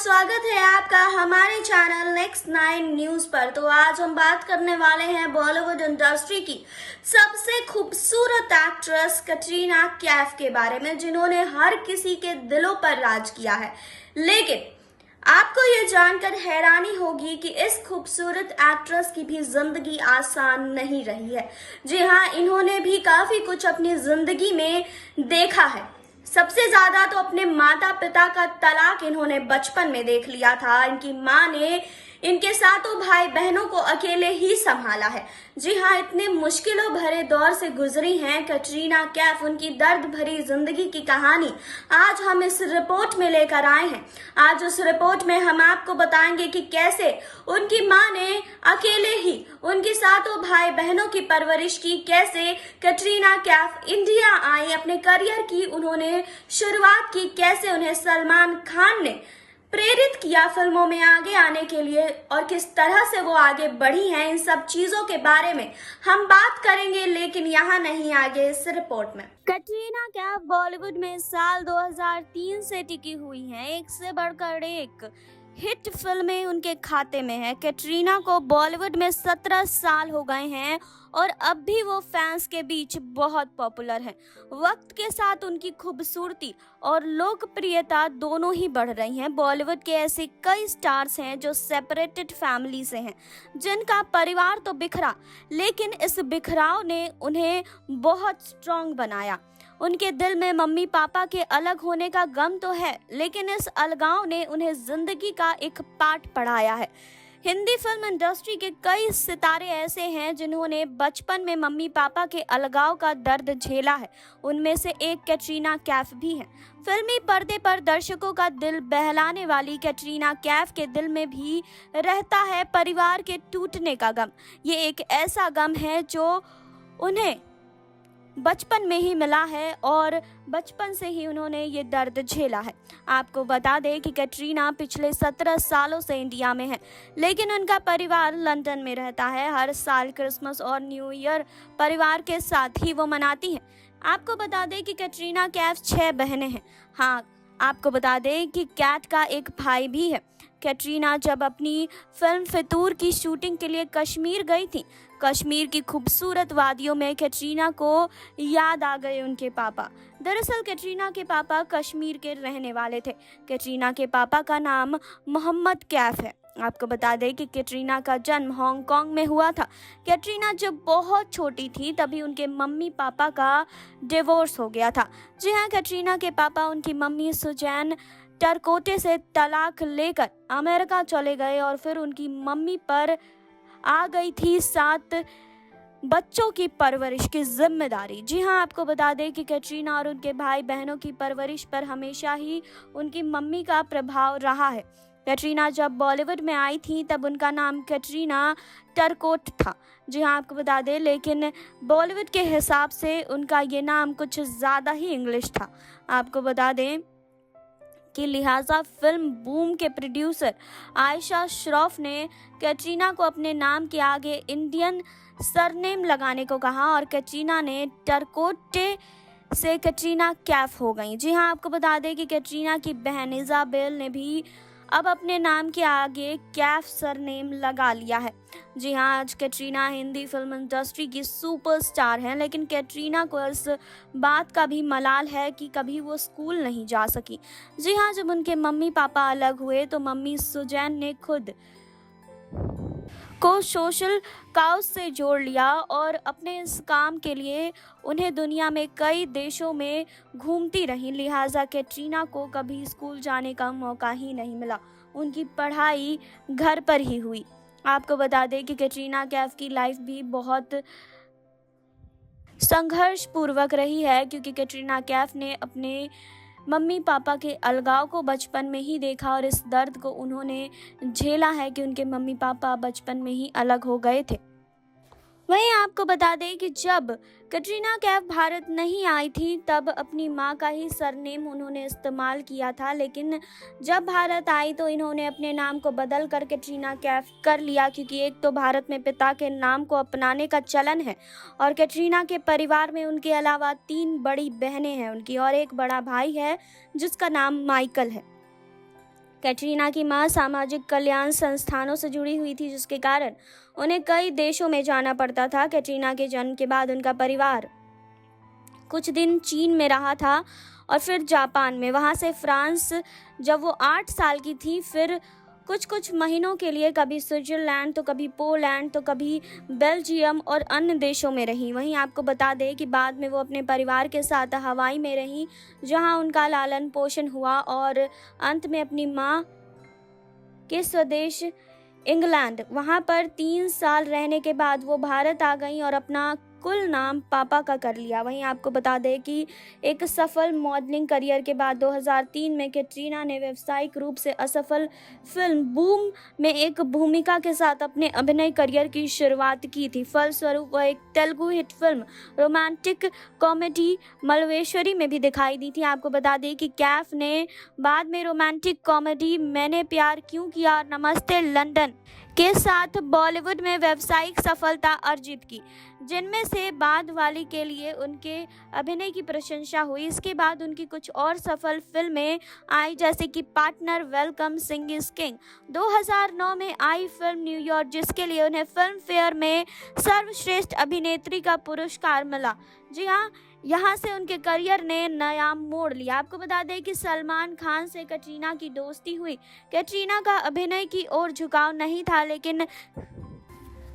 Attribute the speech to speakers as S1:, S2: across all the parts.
S1: स्वागत है आपका हमारे चैनल नेक्स्ट 9 न्यूज पर। तो आज हम बात करने वाले हैं बॉलीवुड इंडस्ट्री की सबसे खूबसूरत एक्ट्रेस कैटरीना कैफ के बारे में, जिन्होंने हर किसी के दिलों पर राज किया है। लेकिन आपको ये जानकर हैरानी होगी कि इस खूबसूरत एक्ट्रेस की भी जिंदगी आसान नहीं रही है। जी हाँ, इन्होंने भी काफी कुछ अपनी जिंदगी में देखा है। सबसे ज्यादा तो अपने माता पिता का तलाक इन्होंने बचपन में देख लिया था। इनकी माँ ने इनके सातों भाई बहनों को अकेले ही संभाला है। जी हाँ, इतने मुश्किलों भरे दौर से गुजरी हैं कैटरीना कैफ। उनकी दर्द भरी जिंदगी की कहानी आज हम इस रिपोर्ट में लेकर आए हैं। आज उस रिपोर्ट में हम आपको बताएंगे कि कैसे उनकी माँ ने अकेले ही उनकी सातों भाई बहनों की परवरिश की, कैसे कैटरीना कैफ इंडिया आई, अपने करियर की उन्होंने शुरुआत की, कैसे उन्हें सलमान खान ने प्रेरित किया फिल्मों में आगे आने के लिए और किस तरह से वो आगे बढ़ी हैं। इन सब चीजों के बारे में हम बात करेंगे, लेकिन यहाँ नहीं, आगे इस रिपोर्ट में। कैटरीना कैफ बॉलीवुड में साल 2003 से टिकी हुई हैं। एक से बढ़कर एक हिट फिल्में उनके खाते में है। कैटरीना को बॉलीवुड में 17 साल हो गए हैं और अब भी वो फैंस के बीच बहुत पॉपुलर हैं। वक्त के साथ उनकी खूबसूरती और लोकप्रियता दोनों ही बढ़ रही हैं। बॉलीवुड के ऐसे कई स्टार्स हैं जो सेपरेटेड फैमिली से हैं, जिनका परिवार तो बिखरा, लेकिन इस बिखराव ने उन्हें बहुत स्ट्रॉन्ग बनाया। उनके दिल में मम्मी पापा के अलग होने का गम तो है, लेकिन इस अलगाव ने उन्हें जिंदगी का एक पाठ पढ़ाया है। हिंदी फिल्म इंडस्ट्री के कई सितारे ऐसे हैं जिन्होंने बचपन में मम्मी पापा के अलगाव का दर्द झेला है। उनमें से एक कैटरीना कैफ भी है। फिल्मी पर्दे पर दर्शकों का दिल बहलाने वाली कैटरीना कैफ के दिल में भी रहता है परिवार के टूटने का गम। ये एक ऐसा गम है जो उन्हें बचपन में ही मिला है और बचपन से ही उन्होंने ये दर्द झेला है। आपको बता दें कि कैटरीना पिछले 17 सालों से इंडिया में है, लेकिन उनका परिवार लंदन में रहता है। हर साल क्रिसमस और न्यू ईयर परिवार के साथ ही वो मनाती हैं। आपको बता दें कि कैटरीना कैफ 6 बहनें हैं। हाँ, आपको बता दें कि कैट का एक भाई भी है। कैटरीना जब अपनी फिल्म फितूर की शूटिंग के लिए कश्मीर गई थी, कश्मीर की खूबसूरत वादियों में कैटरीना को याद आ गए उनके पापा। दरअसल कैटरीना के पापा कश्मीर के रहने वाले थे। कैटरीना के पापा का नाम मोहम्मद कैफ है। आपको बता दें कि कैटरीना का जन्म हांगकांग में हुआ था। कैटरीना जब बहुत छोटी थी तभी उनके मम्मी पापा का डिवोर्स हो गया था। जी हाँ, कैटरीना के पापा उनकी मम्मी सुजैन टरकोटे से तलाक लेकर अमेरिका चले गए और फिर उनकी मम्मी पर आ गई थी 7 बच्चों की परवरिश की जिम्मेदारी। जी हाँ, आपको बता दें कि कैटरीना और उनके भाई बहनों की परवरिश पर हमेशा ही उनकी मम्मी का प्रभाव रहा है। कैटरीना जब बॉलीवुड में आई थी तब उनका नाम कैटरीना टरकोट था। जी हाँ, आपको बता दें, लेकिन बॉलीवुड के हिसाब से उनका ये नाम कुछ ज़्यादा ही इंग्लिश था। आपको बता दें कि लिहाजा फिल्म बूम के प्रोड्यूसर आयशा श्रॉफ ने कैटरीना को अपने नाम के आगे इंडियन सरनेम लगाने को कहा और कैटरीना ने टरकोटे से कैटरीना कैफ हो गई। जी हाँ, आपको बता दें कि कैटरीना की बहन इजाबेल ने भी अब अपने नाम के आगे कैफ सरनेम लगा लिया है। जी हाँ, आज कैटरीना हिंदी फिल्म इंडस्ट्री की सुपरस्टार हैं, लेकिन कैटरीना को इस बात का भी मलाल है कि कभी वो स्कूल नहीं जा सकी। जी हाँ, जब उनके मम्मी पापा अलग हुए तो मम्मी सुजैन ने खुद को सोशल काउज से जोड़ लिया और अपने इस काम के लिए उन्हें दुनिया में कई देशों में घूमती रही। लिहाजा कैटरीना को कभी स्कूल जाने का मौका ही नहीं मिला। उनकी पढ़ाई घर पर ही हुई। आपको बता दें कि कैटरीना कैफ की लाइफ भी बहुत संघर्षपूर्वक रही है, क्योंकि कैटरीना कैफ ने अपने मम्मी पापा के अलगाव को बचपन में ही देखा और इस दर्द को उन्होंने झेला है कि उनके मम्मी पापा बचपन में ही अलग हो गए थे। वहीं आपको बता दें कि जब कैटरीना कैफ भारत नहीं आई थी तब अपनी मां का ही सरनेम उन्होंने इस्तेमाल किया था, लेकिन जब भारत आई तो इन्होंने अपने नाम को बदल कर कैटरीना कैफ कर लिया, क्योंकि एक तो भारत में पिता के नाम को अपनाने का चलन है और कैटरीना के परिवार में उनके अलावा 3 बड़ी बहनें हैं उनकी और एक बड़ा भाई है जिसका नाम माइकल है। कैटरीना की मां सामाजिक कल्याण संस्थानों से जुड़ी हुई थी, जिसके कारण उन्हें कई देशों में जाना पड़ता था। कैटरीना के जन्म के बाद उनका परिवार कुछ दिन चीन में रहा था और फिर जापान में, वहां से फ्रांस जब वो 8 साल की थी, फिर कुछ महीनों के लिए कभी स्विट्जरलैंड तो कभी पोलैंड तो कभी बेल्जियम और अन्य देशों में रही। वहीं आपको बता दें कि बाद में वो अपने परिवार के साथ हवाई में रही, जहां उनका लालन पोषण हुआ और अंत में अपनी मां के स्वदेश इंग्लैंड, वहां पर 3 साल रहने के बाद वो भारत आ गई और अपना कुल नाम पापा का कर लिया। वहीं आपको बता दें कि एक सफल मॉडलिंग करियर के बाद 2003 में कैटरीना ने व्यावसायिक रूप से असफल फिल्म बूम में एक भूमिका के साथ अपने अभिनय करियर की शुरुआत की थी। फलस्वरूप वह एक Telugu hit film romantic comedy Malleswari में भी दिखाई दी थी। आपको बता दें कि कैफ ने बाद में रोमांटिक कॉमेडी मैंने प्यार क्यों किया और नमस्ते लंदन के साथ बॉलीवुड में व्यावसायिक सफलता अर्जित की, जिनमें से बाद वाली के लिए उनके अभिनय की प्रशंसा हुई। इसके बाद उनकी कुछ और सफल फिल्में आई, जैसे कि Partner, Welcome, Singh is king. 2009 में आई फिल्म न्यूयॉर्क, जिसके लिए उन्हें फिल्म फेयर में सर्वश्रेष्ठ अभिनेत्री का पुरस्कार मिला। जी हाँ, यहाँ से उनके करियर ने नया मोड़ लिया। आपको बता दें कि सलमान खान से कैटरीना की दोस्ती हुई। कैटरीना का अभिनय की ओर झुकाव नहीं था, लेकिन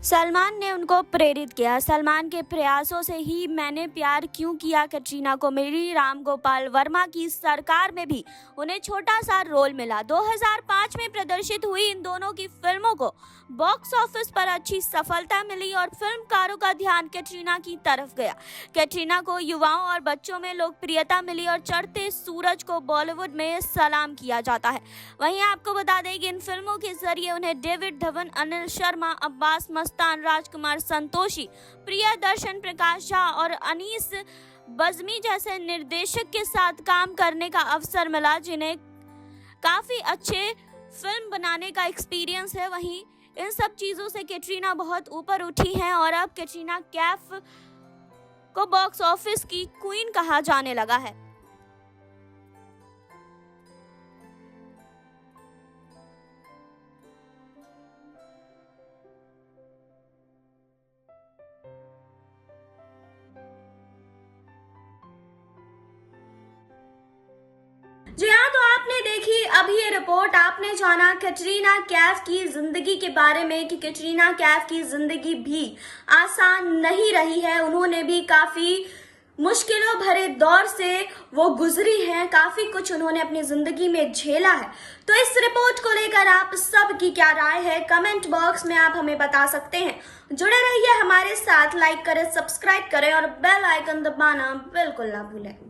S1: सलमान ने उनको प्रेरित किया। सलमान के प्रयासों से ही मैंने प्यार क्यों किया कैटरीना को मिली। राम गोपाल वर्मा की सरकार में भी उन्हें छोटा सा रोल मिला। 2005 में प्रदर्शित हुई इन दोनों की फिल्मों को बॉक्स ऑफिस पर अच्छी सफलता मिली और फिल्मकारों का ध्यान कैटरीना की तरफ गया। कैटरीना को युवाओं और बच्चों में लोकप्रियता मिली और चढ़ते सूरज को बॉलीवुड में सलाम किया जाता है। वहीं आपको बता दें कि इन फिल्मों के जरिए उन्हें डेविड धवन, अनिल शर्मा, अब्बास मस्तान, राजकुमार संतोषी, प्रियदर्शन, प्रकाश झा और अनीस बज़मी जैसे निर्देशक के साथ काम करने का अवसर मिला, जिन्हें काफी अच्छे फिल्म बनाने का एक्सपीरियंस है। वहीं इन सब चीजों से कैटरीना बहुत ऊपर उठी हैं और अब कैटरीना कैफ को बॉक्स ऑफिस की क्वीन कहा जाने लगा है। जी हाँ, तो आपने देखी अभी ये रिपोर्ट, आपने जाना कैटरीना कैफ की जिंदगी के बारे में कि कैटरीना कैफ की जिंदगी भी आसान नहीं रही है। उन्होंने भी काफी मुश्किलों भरे दौर से वो गुजरी हैं, काफी कुछ उन्होंने अपनी जिंदगी में झेला है। तो इस रिपोर्ट को लेकर आप सबकी क्या राय है, कमेंट बॉक्स में आप हमें बता सकते हैं। जुड़े रहिए हमारे साथ, लाइक करें, सब्सक्राइब करें और बेल आइकन दबाना बिल्कुल ना भूलें।